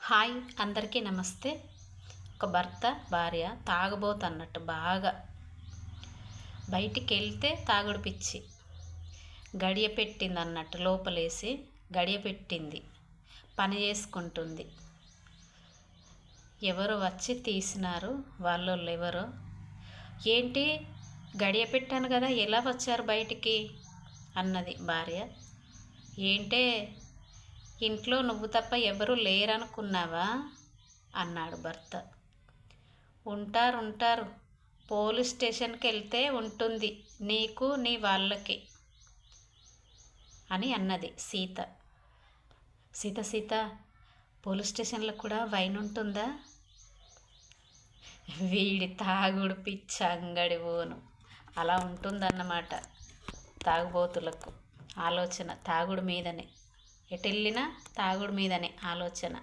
Hi అందరికీ నమస్తే. ఒక భర్త భార్య తాగబోతన్నట్టు బాగా బయటికి వెళ్తే తాగుడు పిచ్చి గడియ పెట్టింది అన్నట్టు లోపలేసి గడియ పెట్టింది, పని చేసుకుంటుంది. ఎవరో వచ్చి తీసినారు, వాళ్ళు ఎవరో. ఏంటి గడియ పెట్టాను కదా, ఎలా వచ్చారు బయటికి అన్నది భార్య. ఏంటే ఇంట్లో నువ్వు తప్ప ఎవరూ లేరనుకున్నావా అన్నాడు భర్త. ఉంటారు, పోలీస్ స్టేషన్కి వెళ్తే ఉంటుంది నీకు నీ వాళ్ళకి అని అన్నది సీత. సీత పోలీస్ స్టేషన్లో కూడా వైన్ ఉంటుందా? వీడి తాగుడు పిచ్చ అంగడి పోను అలా ఉంటుందన్నమాట. తాగుబోతులకు ఆలోచన తాగుడు మీదనే, ఎటెళ్ళినా తాగుడు మీదనే ఆలోచన.